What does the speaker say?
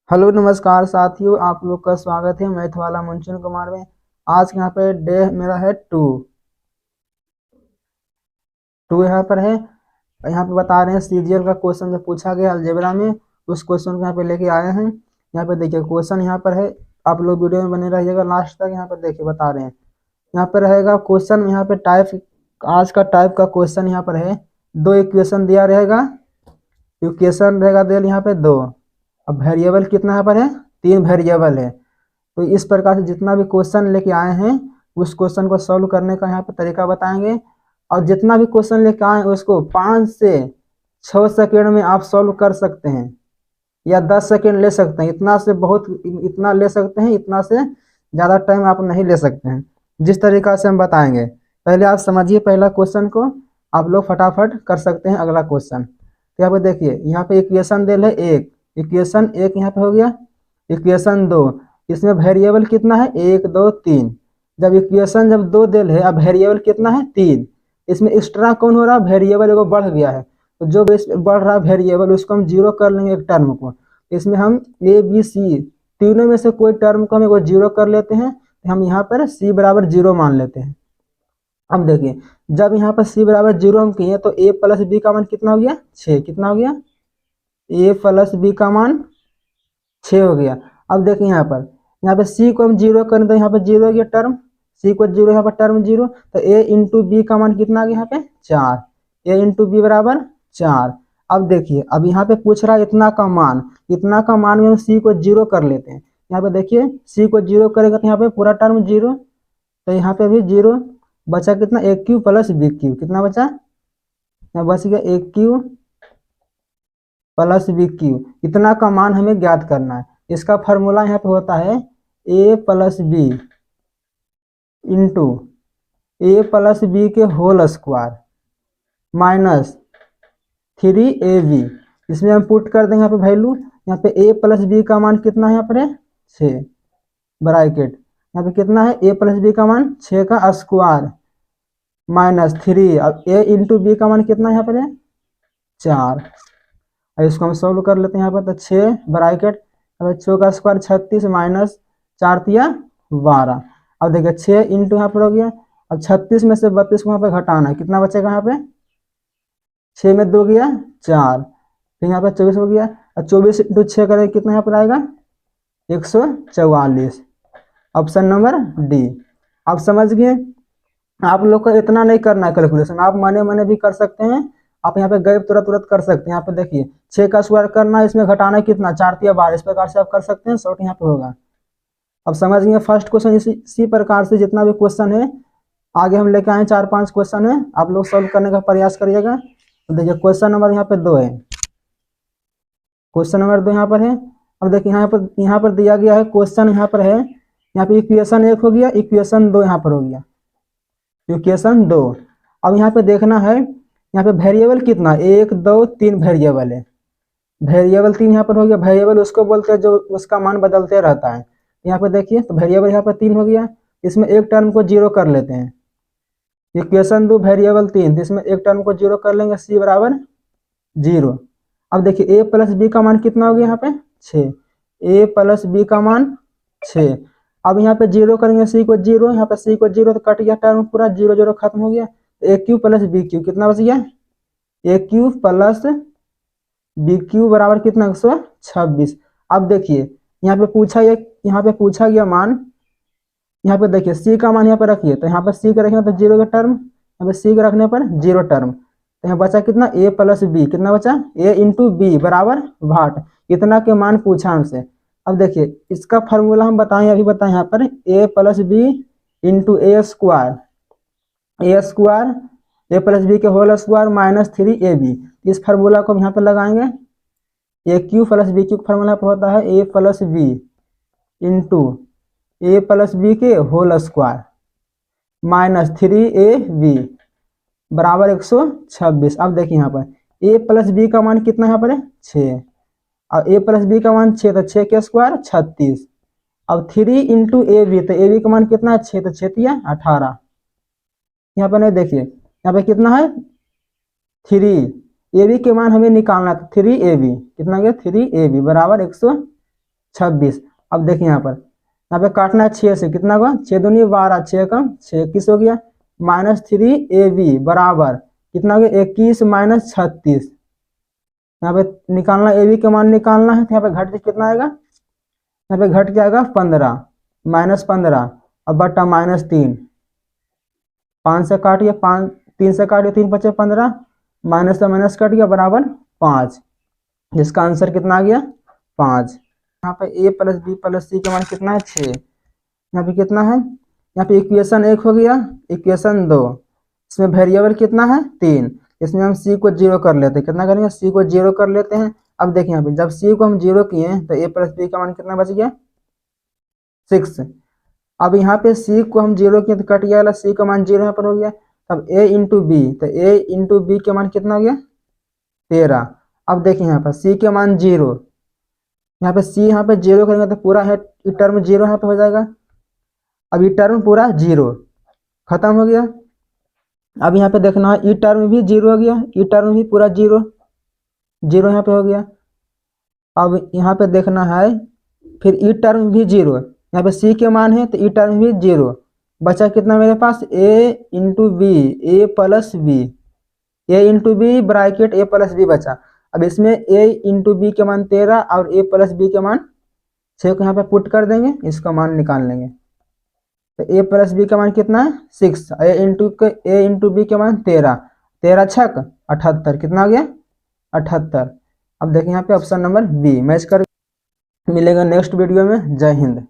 Hello नमस्कार साथियों, आप लोग का स्वागत है मैथ वाला मुंचन कुमार में। आज यहाँ पे डे मेरा है टू टू यहाँ पर है। यहाँ पे बता रहे हैं सीजीएल का क्वेश्चन जो पूछा गया अलजेब्रा में, उस क्वेश्चन को यहाँ पे लेके आए हैं। यहाँ पे देखिए क्वेश्चन यहाँ पर है, आप लोग वीडियो में बने रहिएगा लास्ट तक। यहाँ पर देखिए बता रहे हैं, यहाँ पर रहेगा क्वेश्चन। यहाँ पे टाइप, आज का टाइप का क्वेश्चन यहाँ पर है। दो इक्वेशन दिया रहेगा, इक्वेशन रहेगा दिया यहाँ पे दो। अब वेरिएबल कितना यहाँ पर है, तीन वेरिएबल है। तो इस प्रकार से जितना भी क्वेश्चन लेके आए हैं उस क्वेश्चन को सॉल्व करने का यहाँ पे तरीका बताएंगे। और जितना भी क्वेश्चन लेके आए उसको 5 से 6 सेकेंड में आप सॉल्व कर सकते हैं, या 10 सेकेंड ले सकते हैं। इतना से बहुत, इतना ले सकते हैं, इतना से ज़्यादा टाइम आप नहीं ले सकते हैं। जिस तरीका से हम बताएंगे, पहले आप समझिए पहला क्वेश्चन को, आप लोग फटाफट कर सकते हैं अगला क्वेश्चन। तो यहाँ पे देखिए, यहाँ पे इक्वेशन दिल है एक, इक्वेशन एक यहाँ पे हो गया, इक्वेशन दो। इसमें वेरिएबल कितना है, एक दो तीन। जब इक्वेशन जब दो दिल है, अब वेरिएबल कितना है, तीन। इसमें एक्स्ट्रा कौन हो रहा है, वेरिएबल एगो बढ़ गया है। तो जो बेस बढ़ रहा है वेरिएबल, उसको हम जीरो कर लेंगे एक टर्म को। इसमें हम ए बी सी तीनों में से कोई टर्म को हम एगो जीरो कर लेते हैं। तो हम यहाँ पर सी बराबर जीरो मान लेते हैं। अब देखिए, जब यहाँ पर सी बराबर जीरो हम किए तो ए प्लस बी का मान कितना हो गया, 6। कितना हो गया, ए प्लस बी का मान 6 हो गया। अब देखिए यहाँ पे सी को हम जीरो करें तो यहाँ पे जीरो हो गया टर्म, सी को जीरो, यहाँ पर टर्म जीरो। तो ए इंटू बी का मान कितना आ गया यहाँ पे, 4। ए इंटू बी बराबर 4। अब देखिए, अब यहाँ पे पूछ रहा है इतना का मान, इतना का मान में हम सी को जीरो कर लेते हैं। यहाँ पे देखिए सी को जीरो करेगा तो यहाँ पे पूरा टर्म जीरो, तो यहाँ पे भी जीरो। बचा कितना, ए क्यू प्लस बी क्यू। कितना बचा, यहाँ बच गया ए क्यू प्लस बी क्यू। इतना का मान हमें ज्ञात करना है। इसका फॉर्मूला यहाँ पे होता है A plus B into A plus B के होल स्क्वायर माइनस 3ab। इसमें हम पुट कर देंगे यहाँ पे वैल्यू। यहाँ पे ए प्लस बी का मान कितना है, यहाँ पर है 6 ब्रैकेट। यहाँ पे कितना है, ए प्लस बी का मान 6 का स्क्वायर माइनस 3। अब ए इंटू बी का मान कितना यहाँ पर है, 4। अब इसको हम सोल्व कर लेते हैं यहाँ पर। तो 6 ब्रैकेट, अब 6 का स्क्वायर 36 माइनस 4 तिया 12। अब देखिए 6 इंटू यहाँ पर हो गया। अब 36 में से 32 को यहाँ पे घटाना है, कितना बचेगा यहाँ पे, 6 में 2 गया 4, फिर यहाँ पे 24 हो गया। अब 24 इंटू 6 करें कितना यहाँ पर आएगा, 144। Option number D. आप समझ गए। आप लोग को इतना नहीं करना है कैलकुलेशन, आप मने मने भी कर सकते हैं। आप यहाँ पे गए तुरंत तुरंत कर सकते हैं। यहाँ पे देखिए 6 का स्क्वायर करना है, इसमें घटाना है कितना, 4 तिया 12। इस प्रकार से आप कर सकते हैं, शॉर्ट यहाँ पे होगा। अब समझ गए फर्स्ट क्वेश्चन। इसी प्रकार से जितना भी क्वेश्चन है आगे हम लेके आए, 4-5 क्वेश्चन है, आप लोग सॉल्व करने का प्रयास करिएगा। तो देखिए क्वेश्चन नंबर यहाँ पे 2 है, क्वेश्चन नंबर 2 यहाँ पर है। अब देखिए यहाँ पर दिया गया है क्वेश्चन, यहाँ पर है, यहाँ पे इक्वेशन 1 हो गया, इक्वेशन 2 यहाँ पर हो गया, इक्वेशन 2। अब यहाँ पे देखना है, यहाँ पे वेरिएबल कितना, 1 2 3 वेरिएबल है। वेरिएबल 3 यहाँ पर हो गया। वेरिएबल उसको बोलते हैं जो उसका मान बदलते रहता है। यहाँ पे देखिए, तो वेरिएबल यहाँ पर 3 हो गया। इसमें एक टर्म को जीरो कर लेते हैं। इक्वेशन 2 वेरिएबल 3, इसमें एक टर्म को जीरो कर लेंगे, सी बराबर 0। अब देखिए ए प्लस बी का मान कितना हो गया यहाँ पे, 6। ए प्लस बी का मान 6। अब यहाँ पे जीरो करेंगे, सी को जीरो, यहाँ पे सी को जीरो, तो कट गया टर्म पूरा, 0 0 खत्म हो गया। ए क्यू प्लस बी क्यू कितना बच गया, ए क्यू प्लस बी क्यू बराबर कितना, 126। अब देखिए यहाँ पे पूछा गया मान, यहाँ पे देखिए सी का मान यहाँ पे रखिए, तो यहाँ पर सी का रखेंगे तो 0 का टर्म, यहाँ पे सी का रखने पर 0 टर्म। तो यहाँ बचा कितना, ए प्लस बी, कितना बचा, ए इंटू बी बराबर वाट। इतना के मान पूछा हमसे। अब देखिए इसका फॉर्मूला हम बताएं, अभी बताएं यहाँ पर, A plus B into A square A plus B के होल स्क्वायर माइनस 3ab। इस फार्मूला को हम यहाँ पर लगाएंगे। A cube plus B cube formula पर होता है A plus B into A plus B के होल स्क्वायर माइनस 3ab बराबर 126। अब देखिए यहाँ पर ए प्लस बी का मान कितना यहाँ पर है, 6। अब ए प्लस बी का मान 6, तो 6 के स्क्वायर 36। अब 3 इंटू ए बी, तो ए बी का मान कितना है, 6, तो 6 तिया 18। यहाँ पर नहीं, देखिए यहाँ पे कितना है, 3। ए बी के मान हमें निकालना है, तो 3ab कितना गया, 3ab बराबर 126। 26। अब देखिए यहाँ पे काटना है 6 से, कितना होगा 6 दूनी 12, 6 कम 6 21 हो गया। -3ab बराबर कितना हो गया 21 - 36। यहाँ पे निकालना ए बी का मान निकालना है, तो यहाँ पे घट के कितना आएगा, यहाँ पे घट के आएगा 15 -15 अब बटा -3, 5 से काटिए 5, 3 से काटिए 3 बचे 15, माइनस से माइनस कट गया बराबर 5, जिसका आंसर कितना आ गया 5। यहाँ पे a + b + c का मान कितना है 6। यहाँ पे कितना है, यहाँ पे इक्वेशन 1 हो गया, इक्वेशन 2, इसमें वेरिएबल कितना है 3, इसमें हम c को 0 कर लेते हैं। कितना करेंगे, c को 0 कर लेते हैं। अब देखिए यहाँ पे जब c को हम 0 किए तो a + b का मान कितना बच गया 6। अब यहाँ पे c को हम 0 किए तो कट गया, c का मान 0 यहाँ पर हो गया। अब a × b, तो a × b के मान कितना हो गया 13। अब देखिए यहाँ पर c के मान 0, यहाँ पे c यहाँ पे 0 करेंगे तो पूरा है टर्म 0 यहाँ पे हो जाएगा। अब ये टर्म पूरा 0 खत्म हो गया। अब यहाँ पे देखना है ई टर्म भी 0 हो गया, ई टर्म भी पूरा 0 0 यहाँ पे हो गया। अब यहाँ पे देखना है फिर ई टर्म भी 0, यहाँ पे c के मान है तो ई टर्म भी 0, बचा कितना मेरे पास a × b, a + b, a × b bracket a + b बचा। अब इसमें a × b के मान 13 और a + b के मान 6 को यहाँ पे पुट कर देंगे, इसका मान निकाल लेंगे। तो a + b का मान कितना है 6, a × b के मान 13, 13 छक 78, कितना आ गया 78। अब देखिए यहाँ पे ऑप्शन नंबर बी मैच कर। मिलेगा नेक्स्ट वीडियो में। जय हिंद।